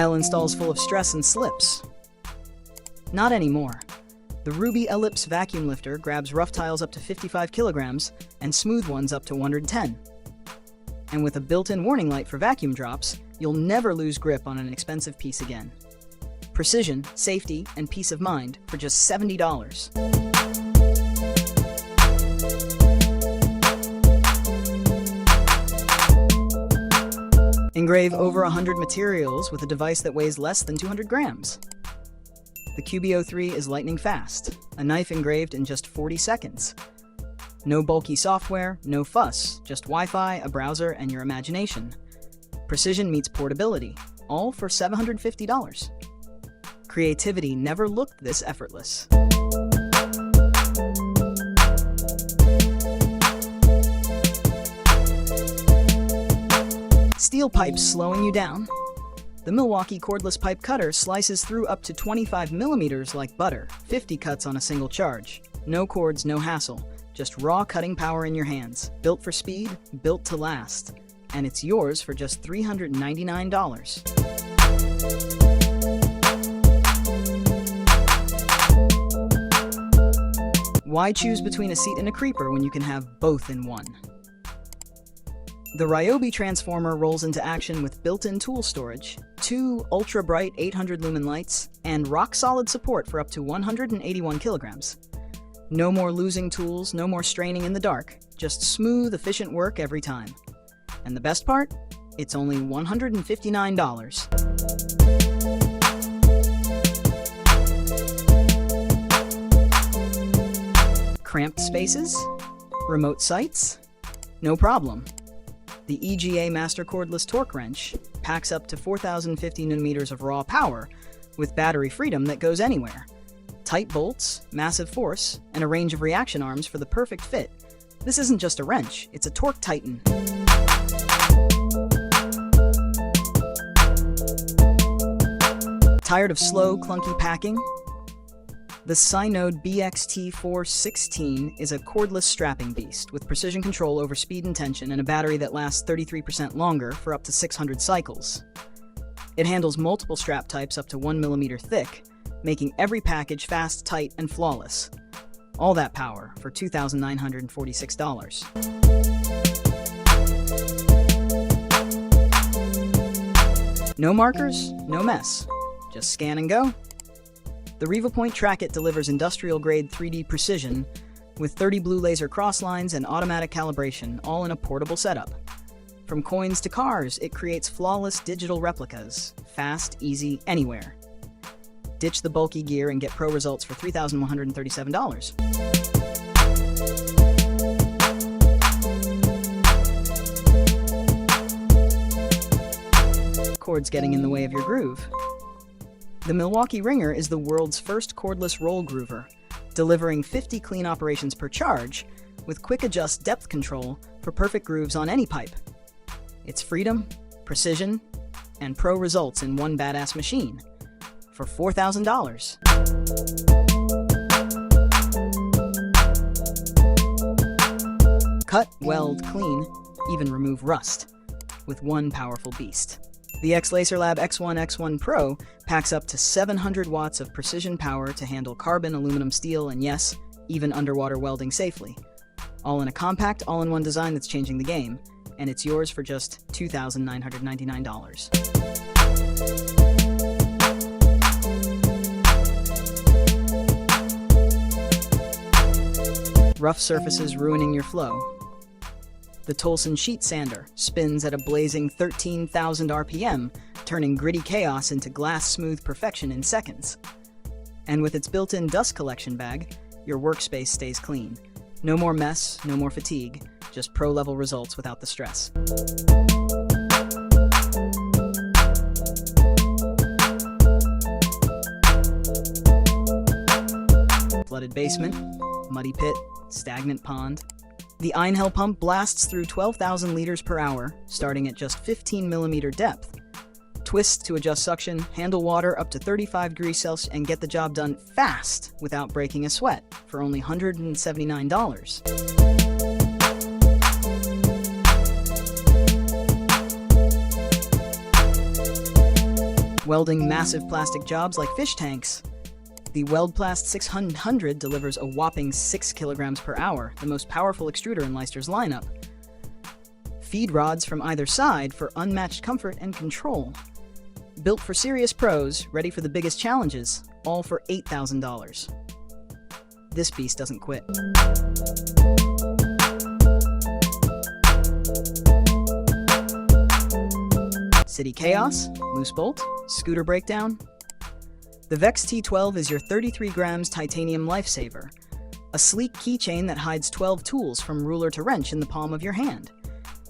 Tile installs full of stress and slips. Not anymore. The Ruby Ellipse vacuum lifter grabs rough tiles up to 55 kilograms and smooth ones up to 110. And with a built-in warning light for vacuum drops, you'll never lose grip on an expensive piece again. Precision, safety, and peace of mind for just $70. Engrave over 100 materials with a device that weighs less than 200 grams. The QBO3 is lightning fast, a knife engraved in just 40 seconds. No bulky software, no fuss, just Wi-Fi, a browser, and your imagination. Precision meets portability, all for $750. Creativity never looked this effortless. Steel pipes slowing you down? The Milwaukee cordless pipe cutter slices through up to 25 millimeters like butter, 50 cuts on a single charge. No cords, no hassle, just raw cutting power in your hands. Built for speed, built to last. And it's yours for just $399. Why choose between a seat and a creeper when you can have both in one? The Ryobi transformer rolls into action with built-in tool storage, 2 ultra-bright 800 lumen lights, and rock-solid support for up to 181 kilograms. No more losing tools, no more straining in the dark, just smooth, efficient work every time. And the best part? It's only $159. Cramped spaces? Remote sites? No problem. The EGA Master Cordless Torque Wrench packs up to 4,050 newton-meters of raw power with battery freedom that goes anywhere. Tight bolts, massive force, and a range of reaction arms for the perfect fit. This isn't just a wrench, it's a torque titan. Tired of slow, clunky packing? The Synode BXT416 is a cordless strapping beast with precision control over speed and tension and a battery that lasts 33% longer for up to 600 cycles. It handles multiple strap types up to 1 millimeter thick, making every package fast, tight, and flawless. All that power for $2,946. No markers, no mess. Just scan and go. The RevaPoint Trackit delivers industrial-grade 3D precision with 30 blue laser crosslines and automatic calibration, all in a portable setup. From coins to cars, it creates flawless digital replicas. Fast, easy, anywhere. Ditch the bulky gear and get pro results for $3,137. Cords getting in the way of your groove? The Milwaukee Ringer is the world's first cordless roll groover, delivering 50 clean operations per charge with quick adjust depth control for perfect grooves on any pipe. It's freedom, precision, and pro results in one badass machine for $4,000. Cut, weld, clean, even remove rust with one powerful beast. The X-Laser X1 Pro packs up to 700 watts of precision power to handle carbon, aluminum, steel, and yes, even underwater welding safely. All in a compact, all-in-one design that's changing the game, and it's yours for just $2,999. Rough surfaces ruining your flow? The Tolson Sheet Sander spins at a blazing 13,000 RPM, turning gritty chaos into glass-smooth perfection in seconds. And with its built-in dust collection bag, your workspace stays clean. No more mess, no more fatigue, just pro-level results without the stress. Flooded basement, muddy pit, stagnant pond. The Einhell pump blasts through 12,000 liters per hour, starting at just 15 millimeter depth. Twist to adjust suction, handle water up to 35 degrees Celsius, and get the job done fast without breaking a sweat for only $179. Welding massive plastic jobs like fish tanks. The WeldPlast 600 delivers a whopping 6 kilograms per hour, the most powerful extruder in Leicester's lineup. Feed rods from either side for unmatched comfort and control. Built for serious pros, ready for the biggest challenges, all for $8,000. This beast doesn't quit. City chaos, loose bolt, scooter breakdown. The Vex T12 is your 33 grams titanium lifesaver, a sleek keychain that hides 12 tools from ruler to wrench in the palm of your hand.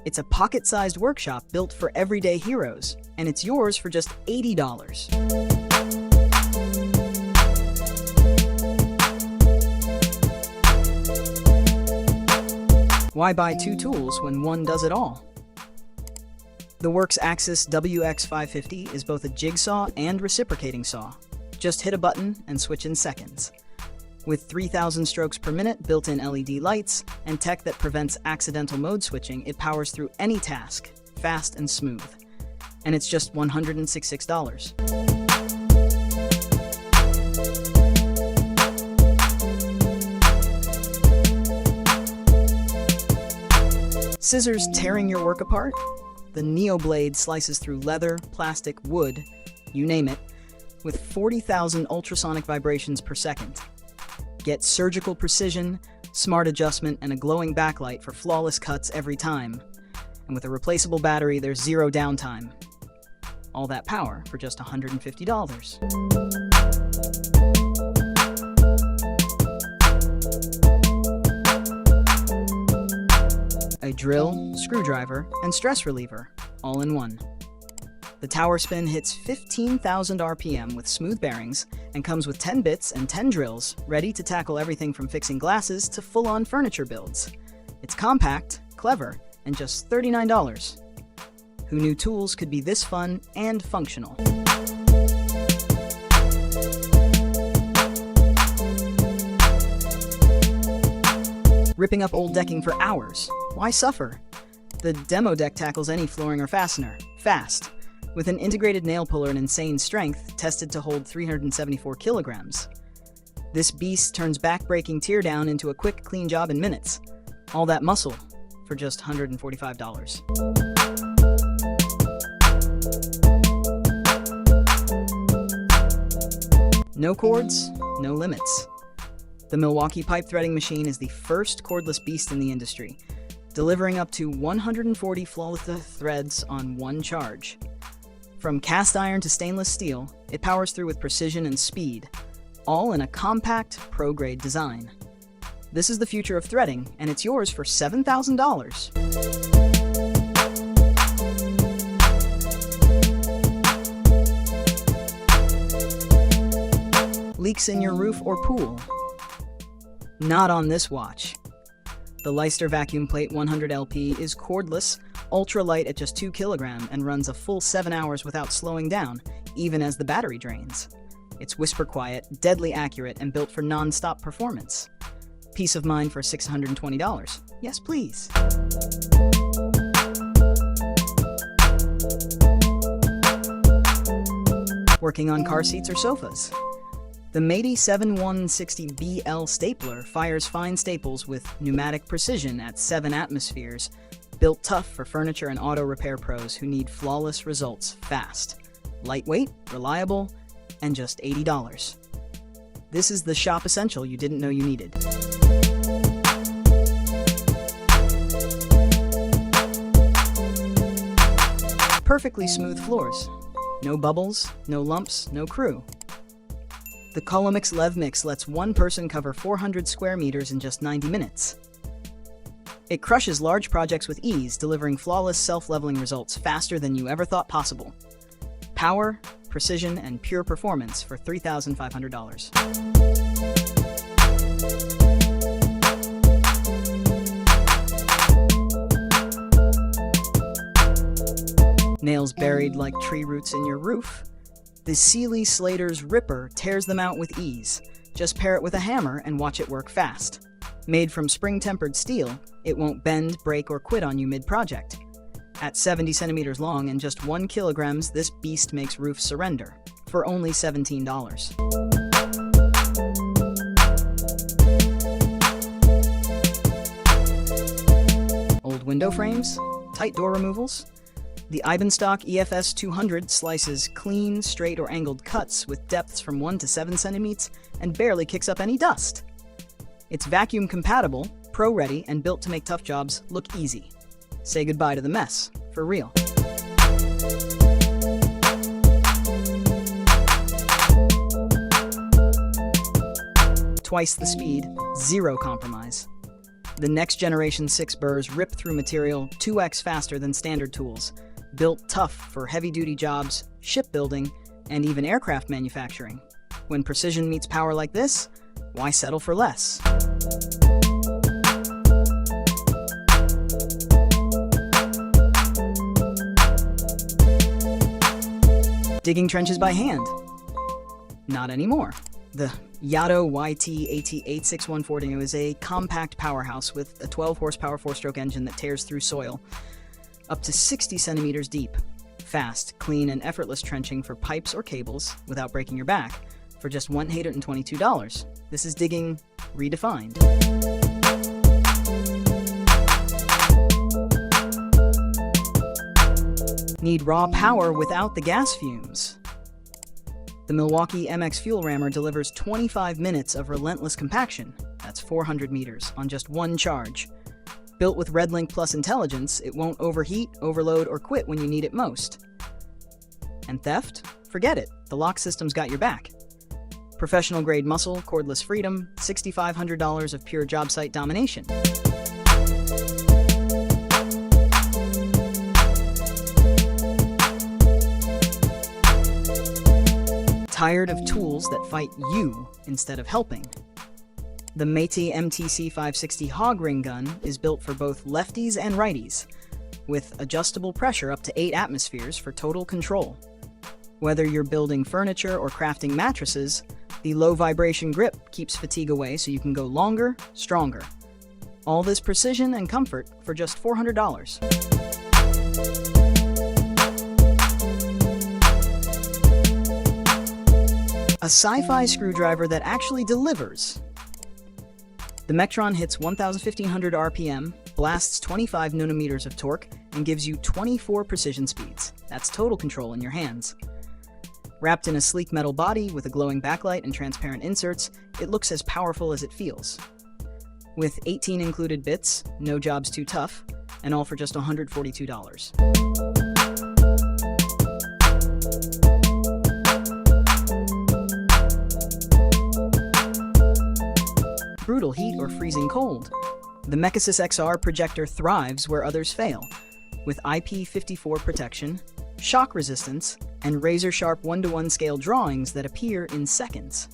It's a pocket-sized workshop built for everyday heroes, and it's yours for just $80. Why buy two tools when one does it all? The Works Axis WX550 is both a jigsaw and reciprocating saw. Just hit a button and switch in seconds. With 3,000 strokes per minute, built-in LED lights, and tech that prevents accidental mode switching, it powers through any task, fast and smooth. And it's just $166. Scissors tearing your work apart? The Neo Blade slices through leather, plastic, wood, you name it, with 40,000 ultrasonic vibrations per second. Get surgical precision, smart adjustment, and a glowing backlight for flawless cuts every time. And with a replaceable battery, there's zero downtime. All that power for just $150. A drill, screwdriver, and stress reliever, all in one. The tower spin hits 15,000 RPM with smooth bearings and comes with 10 bits and 10 drills, ready to tackle everything from fixing glasses to full-on furniture builds. It's compact, clever, and just $39. Who knew tools could be this fun and functional? Ripping up old decking for hours? Why suffer? The demo deck tackles any flooring or fastener, fast, with an integrated nail puller and insane strength, tested to hold 374 kilograms. This beast turns back-breaking teardown into a quick, clean job in minutes. All that muscle for just $145. No cords, no limits. The Milwaukee pipe threading machine is the first cordless beast in the industry, delivering up to 140 flawless threads on one charge. From cast iron to stainless steel, it powers through with precision and speed, all in a compact, pro-grade design. This is the future of threading, and it's yours for $7,000. Leaks in your roof or pool? Not on this watch. The Leister Vacuum Plate 100 LP is cordless, ultra-light at just 2 kilograms, and runs a full 7 hours without slowing down, even as the battery drains. It's whisper quiet, deadly accurate, and built for non-stop performance. Peace of mind for $620. Yes, please. Working on car seats or sofas? The Matey 7160BL stapler fires fine staples with pneumatic precision at 7 atmospheres, built tough for furniture and auto repair pros who need flawless results fast. Lightweight, reliable, and just $80. This is the shop essential you didn't know you needed. Perfectly smooth floors. No bubbles, no lumps, no crew. The Colomix Lev Mix lets one person cover 400 square meters in just 90 minutes. It crushes large projects with ease, delivering flawless self-leveling results faster than you ever thought possible. Power, precision, and pure performance for $3,500. Nails buried like tree roots in your roof? The Sealy Slater's Ripper tears them out with ease. Just pair it with a hammer and watch it work fast. Made from spring-tempered steel, it won't bend, break, or quit on you mid-project. At 70 centimeters long and just 1 kilograms, this beast makes roofs surrender for only $17. Old window frames, tight door removals. The Ibenstock EFS 200 slices clean, straight, or angled cuts with depths from 1 to 7 centimeters and barely kicks up any dust. It's vacuum compatible, pro-ready, and built to make tough jobs look easy. Say goodbye to the mess, for real. Twice the speed, zero compromise. The next generation 6 burrs rip through material 2x faster than standard tools, built tough for heavy-duty jobs, shipbuilding, and even aircraft manufacturing. When precision meets power like this, why settle for less? Digging trenches by hand? Not anymore. The Yato YT-AT8614 is a compact powerhouse with a 12-horsepower 4-stroke engine that tears through soil up to 60 centimeters deep. Fast, clean, and effortless trenching for pipes or cables without breaking your back for just $122. This is digging redefined. Need raw power without the gas fumes? The Milwaukee MX Fuel Rammer delivers 25 minutes of relentless compaction, that's 400 meters, on just one charge. Built with RedLink Plus intelligence, it won't overheat, overload, or quit when you need it most. And theft? Forget it, the lock system's got your back. Professional-grade muscle, cordless freedom, $6,500 of pure job site domination. Tired of tools that fight you instead of helping? The Métis MTC 560 hog ring gun is built for both lefties and righties, with adjustable pressure up to 8 atmospheres for total control. Whether you're building furniture or crafting mattresses, the low vibration grip keeps fatigue away so you can go longer, stronger. All this precision and comfort for just $400. A sci-fi screwdriver that actually delivers. The Mectron hits 1,1500 RPM, blasts 25 nanometers of torque, and gives you 24 precision speeds. That's total control in your hands. Wrapped in a sleek metal body with a glowing backlight and transparent inserts, it looks as powerful as it feels. With 18 included bits, no job's too tough, and all for just $142. Brutal heat or freezing cold? The Mechasys XR projector thrives where others fail, with IP54 protection, shock resistance, and razor-sharp 1:1 scale drawings that appear in seconds.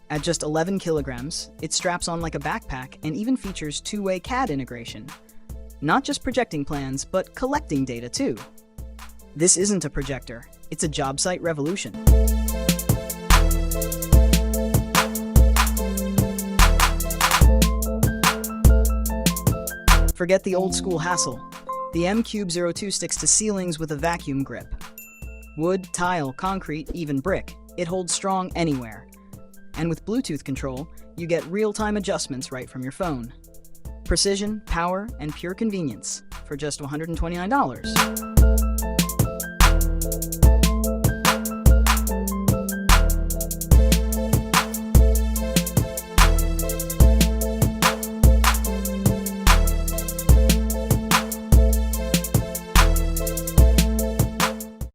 At just 11 kilograms, it straps on like a backpack and even features two-way CAD integration. Not just projecting plans, but collecting data too. This isn't a projector, it's a job site revolution. Forget the old school hassle. The M-Cube 02 sticks to ceilings with a vacuum grip. Wood, tile, concrete, even brick, it holds strong anywhere. And with Bluetooth control, you get real-time adjustments right from your phone. Precision, power, and pure convenience for just $129.